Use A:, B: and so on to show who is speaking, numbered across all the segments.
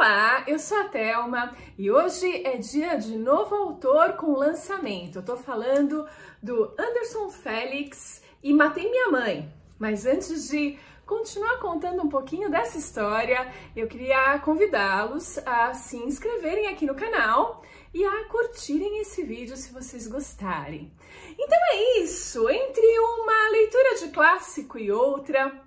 A: Olá, eu sou a Thelma e hoje é dia de novo autor com lançamento. Eu tô falando do Anderson Félix e Matei Minha Mãe. Mas antes de continuar contando um pouquinho dessa história, eu queria convidá-los a se inscreverem aqui no canal e a curtirem esse vídeo se vocês gostarem. Então é isso, entre uma leitura de clássico e outra,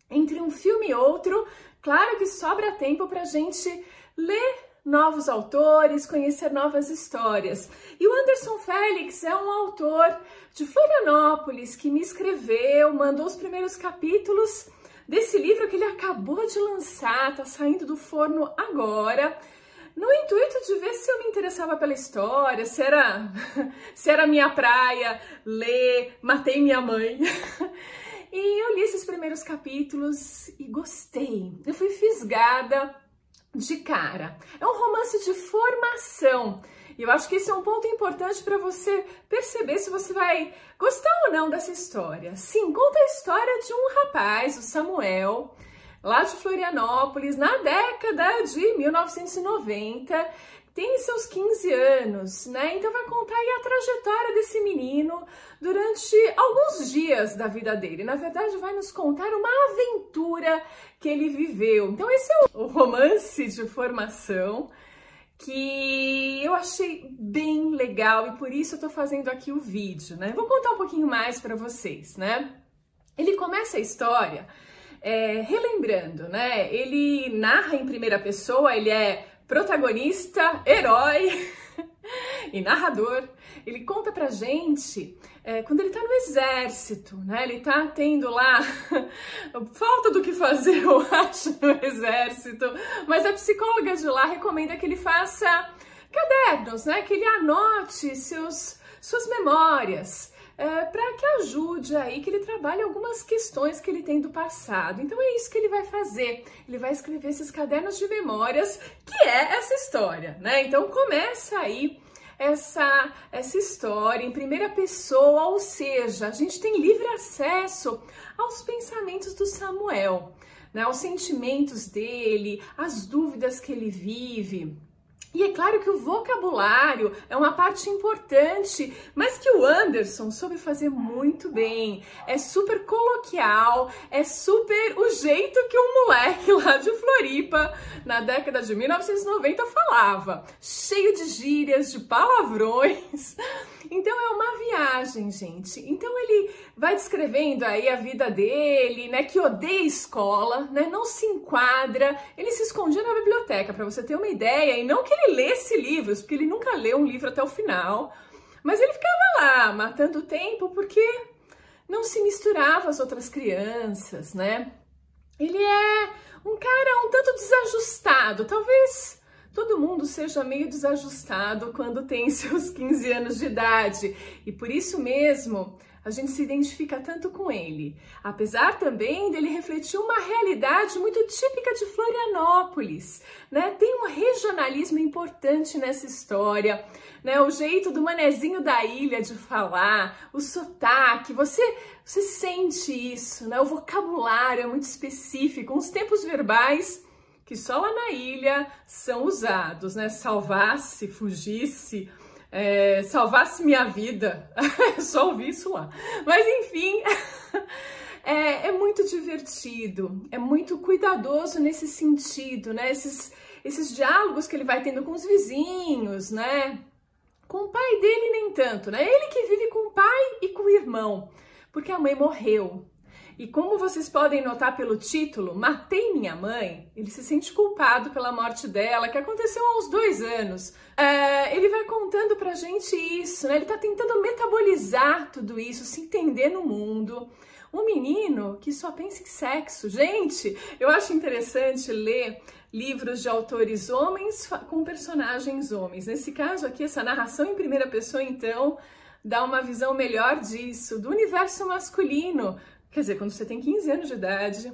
A: entre um filme e outro, claro que sobra tempo para a gente ler novos autores, conhecer novas histórias. E o Anderson Félix é um autor de Florianópolis que me escreveu, mandou os primeiros capítulos desse livro que ele acabou de lançar, tá saindo do forno agora, no intuito de ver se eu me interessava pela história, se era minha praia ler Matei Minha Mãe. E eu li esses primeiros capítulos e gostei. Eu fui fisgada de cara. É um romance de formação. E eu acho que esse é um ponto importante para você perceber se você vai gostar ou não dessa história. Sim, conta a história de um rapaz, o Samuel, lá de Florianópolis, na década de 1990, tem seus 15 anos, né? Então vai contar aí a trajetória desse menino durante alguns dias da vida dele. Na verdade, vai nos contar uma aventura que ele viveu. Então esse é o romance de formação que eu achei bem legal e por isso eu tô fazendo aqui o vídeo, né? Vou contar um pouquinho mais para vocês, né? Ele começa a história relembrando, né? Ele narra em primeira pessoa, ele é protagonista, herói e narrador. Ele conta pra gente quando ele tá no exército, né? Ele tá tendo lá falta do que fazer, eu acho, no exército, mas a psicóloga de lá recomenda que ele faça cadernos, né? Que ele anote suas memórias, para que ajude aí, que ele trabalhe algumas questões que ele tem do passado. Então é isso que ele vai fazer. Ele vai escrever esses cadernos de memórias, que é essa história, né? Então começa aí essa história em primeira pessoa, ou seja, a gente tem livre acesso aos pensamentos do Samuel, né? Aos sentimentos dele, as dúvidas que ele vive. E é claro que o vocabulário é uma parte importante, mas que o Anderson soube fazer muito bem. É super coloquial, é super o jeito que um moleque lá de Floripa, na década de 1990, falava. Cheio de gírias, de palavrões. Então é uma viagem, gente. Então ele vai descrevendo aí a vida dele, né, que odeia escola, né, não se enquadra. Ele se escondia na biblioteca, para você ter uma ideia, e não que ele lesse livros, porque ele nunca leu um livro até o final, mas ele ficava lá, matando o tempo, porque não se misturava às outras crianças, né? Ele é um cara um tanto desajustado, talvez todo mundo seja meio desajustado quando tem seus 15 anos de idade, e por isso mesmo a gente se identifica tanto com ele, apesar também dele refletir uma realidade muito típica de Florianópolis, né? Tem um regionalismo importante nessa história, né? O jeito do manezinho da ilha de falar, o sotaque, você sente isso, né? O vocabulário é muito específico, uns tempos verbais que só lá na ilha são usados, né? Salvasse, fugisse, salvasse minha vida, só ouvi isso lá. Mas enfim, é muito divertido, é muito cuidadoso nesse sentido, né? Esses diálogos que ele vai tendo com os vizinhos, né? Com o pai dele nem tanto, né? Ele que vive com o pai e com o irmão, porque a mãe morreu. E como vocês podem notar pelo título, Matei Minha Mãe, ele se sente culpado pela morte dela, que aconteceu há uns 2 anos. Ele vai contando pra gente isso, né? Ele tá tentando metabolizar tudo isso, se entender no mundo. Um menino que só pensa em sexo. Gente, eu acho interessante ler livros de autores homens com personagens homens. Nesse caso aqui, essa narração em primeira pessoa, então, dá uma visão melhor disso, do universo masculino. Quer dizer, quando você tem 15 anos de idade,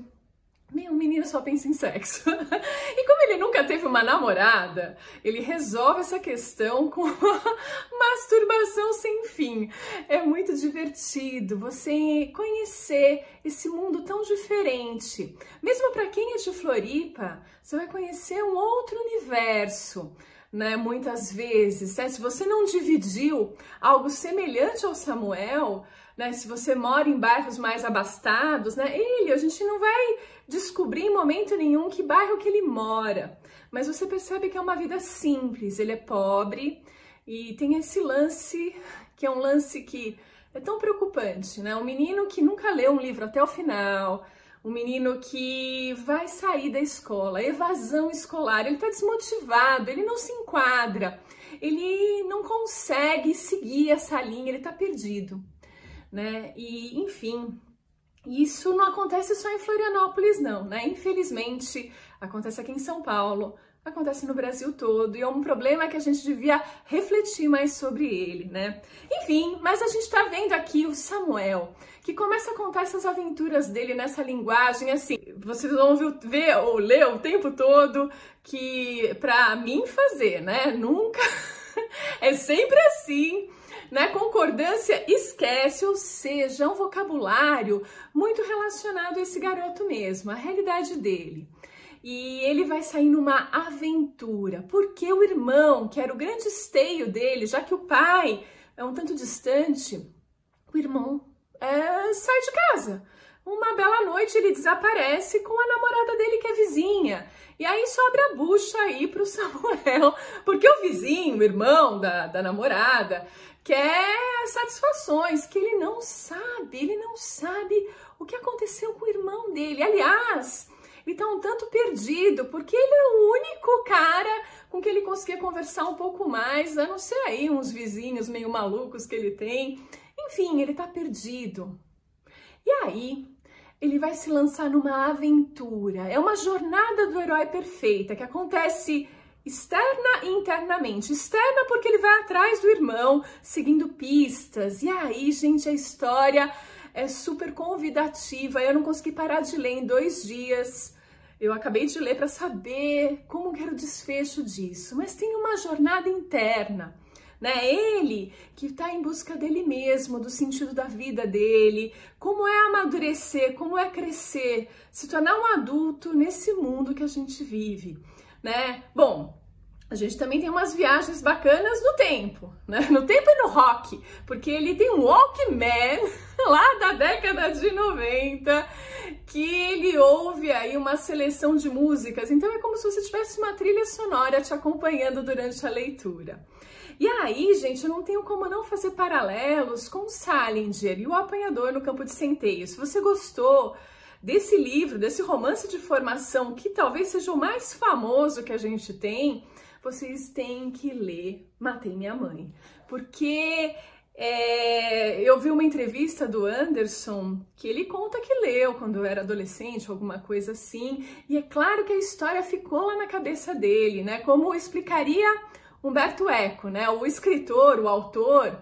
A: meu menino só pensa em sexo. E como ele nunca teve uma namorada, ele resolve essa questão com masturbação sem fim. É muito divertido você conhecer esse mundo tão diferente. Mesmo para quem é de Floripa, você vai conhecer um outro universo, né? Muitas vezes, né? Se você não dividiu algo semelhante ao Samuel, né? Se você mora em bairros mais abastados, né? A gente não vai descobrir em momento nenhum que bairro que ele mora, mas você percebe que é uma vida simples, ele é pobre e tem esse lance, que é um lance que é tão preocupante, né? Um menino que nunca leu um livro até o final, um menino que vai sair da escola, evasão escolar, ele tá desmotivado, ele não se enquadra, ele não consegue seguir essa linha, ele tá perdido, né? E, enfim, isso não acontece só em Florianópolis, não, né? Infelizmente, acontece aqui em São Paulo, acontece no Brasil todo, e é um problema que a gente devia refletir mais sobre ele, né? Enfim, mas a gente tá vendo aqui o Samuel, que começa a contar essas aventuras dele nessa linguagem, assim, vocês vão ver ou ler o tempo todo, que pra mim fazer, né? Nunca, é sempre assim, né? Concordância, esquece, ou seja, é um vocabulário muito relacionado a esse garoto mesmo, a realidade dele. E ele vai sair numa aventura, porque o irmão, que era o grande esteio dele, já que o pai é um tanto distante, o irmão sai de casa. Uma bela noite ele desaparece com a namorada dele, que é vizinha. E aí sobra a bucha aí pro Samuel, porque o vizinho, o irmão da namorada, quer satisfações que ele não sabe o que aconteceu com o irmão dele. Aliás, ele tá um tanto perdido, porque ele é o único cara com quem ele conseguia conversar um pouco mais, a não ser aí uns vizinhos meio malucos que ele tem. Enfim, ele tá perdido. E aí, ele vai se lançar numa aventura. É uma jornada do herói perfeita, que acontece externa e internamente. Externa porque ele vai atrás do irmão, seguindo pistas. E aí, gente, a história é super convidativa. Eu não consegui parar de ler em 2 dias. Eu acabei de ler para saber como que era o desfecho disso. Mas tem uma jornada interna, né? Ele que está em busca dele mesmo, do sentido da vida dele, como é amadurecer, como é crescer, se tornar um adulto nesse mundo que a gente vive, né? Bom, a gente também tem umas viagens bacanas no tempo, né? No tempo e no rock, porque ele tem um Walkman lá da década de 90, que ele ouve aí uma seleção de músicas, então é como se você tivesse uma trilha sonora te acompanhando durante a leitura. E aí, gente, eu não tenho como não fazer paralelos com o Salinger e o Apanhador no Campo de Centeio. Se você gostou desse livro, desse romance de formação, que talvez seja o mais famoso que a gente tem, vocês têm que ler Matei Minha Mãe. Porque eu vi uma entrevista do Anderson que ele conta que leu quando era adolescente, alguma coisa assim. E é claro que a história ficou lá na cabeça dele, né? Como explicaria Umberto Eco, né? O escritor, o autor,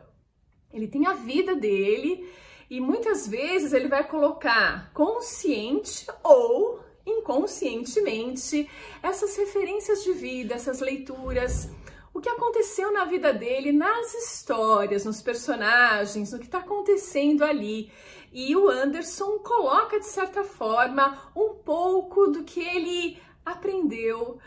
A: ele tem a vida dele e muitas vezes ele vai colocar consciente ou inconscientemente essas referências de vida, essas leituras, o que aconteceu na vida dele, nas histórias, nos personagens, no que está acontecendo ali. E o Anderson coloca, de certa forma, um pouco do que ele aprendeu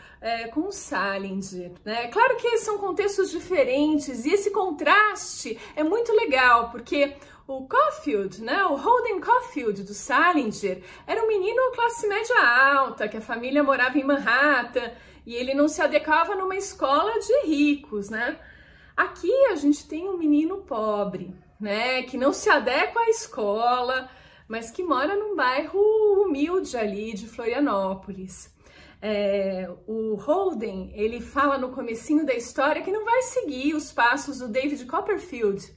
A: com o Salinger, né? Claro que são contextos diferentes e esse contraste é muito legal, porque o Caulfield, né, o Holden Caulfield do Salinger, era um menino classe média alta, que a família morava em Manhattan e ele não se adequava numa escola de ricos, né? Aqui a gente tem um menino pobre, né, que não se adequa à escola, mas que mora num bairro humilde ali de Florianópolis. O Holden, ele fala no comecinho da história que não vai seguir os passos do David Copperfield,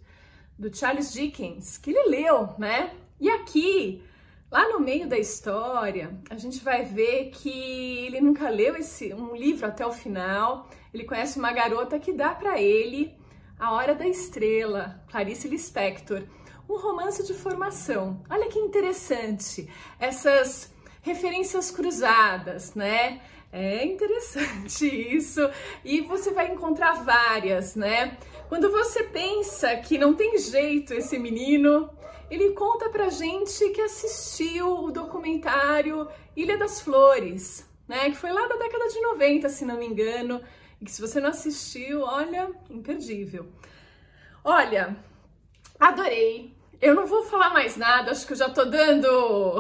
A: do Charles Dickens, que ele leu, né? E aqui, lá no meio da história, a gente vai ver que ele nunca leu um livro até o final. Ele conhece uma garota que dá para ele A Hora da Estrela, Clarice Lispector, um romance de formação. Olha que interessante, essas referências cruzadas, né? É interessante isso, e você vai encontrar várias, né? Quando você pensa que não tem jeito esse menino, ele conta pra gente que assistiu o documentário Ilha das Flores, né? Que foi lá da década de 90, se não me engano, e que se você não assistiu, olha, imperdível. Olha, adorei. Eu não vou falar mais nada, acho que eu já tô dando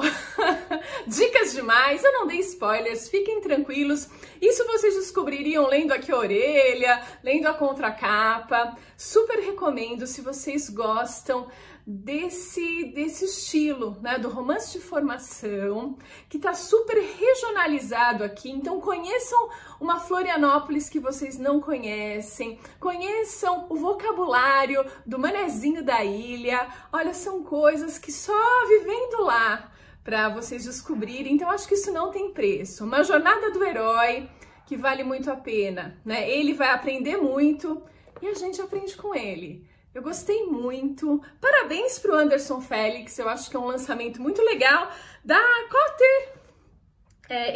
A: dicas demais, eu não dei spoilers, fiquem tranquilos. Isso vocês descobririam lendo aqui a orelha, lendo a contracapa. Super recomendo se vocês gostam desse estilo, né, do romance de formação, que tá super regionalizado aqui. Então conheçam uma Florianópolis que vocês não conhecem, conheçam o vocabulário do manezinho da ilha. Olha, são coisas que só vivendo lá para vocês descobrirem. Então acho que isso não tem preço. Uma jornada do herói que vale muito a pena, né? Ele vai aprender muito e a gente aprende com ele. Eu gostei muito. Parabéns para o Anderson Félix, eu acho que é um lançamento muito legal da Cotter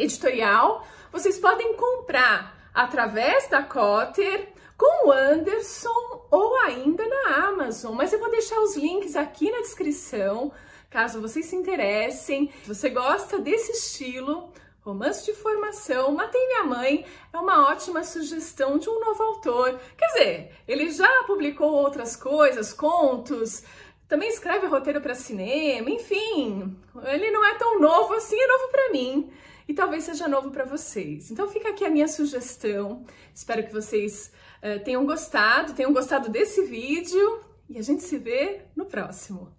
A: Editorial. Vocês podem comprar através da Cotter, com o Anderson ou ainda na Amazon, mas eu vou deixar os links aqui na descrição, caso vocês se interessem. Se você gosta desse estilo, romance de formação, Matei Minha Mãe é uma ótima sugestão de um novo autor. Quer dizer, ele já publicou outras coisas, contos, também escreve roteiro para cinema, enfim, ele não é tão novo assim, é novo para mim e talvez seja novo para vocês. Então fica aqui a minha sugestão, espero que vocês tenham gostado desse vídeo e a gente se vê no próximo.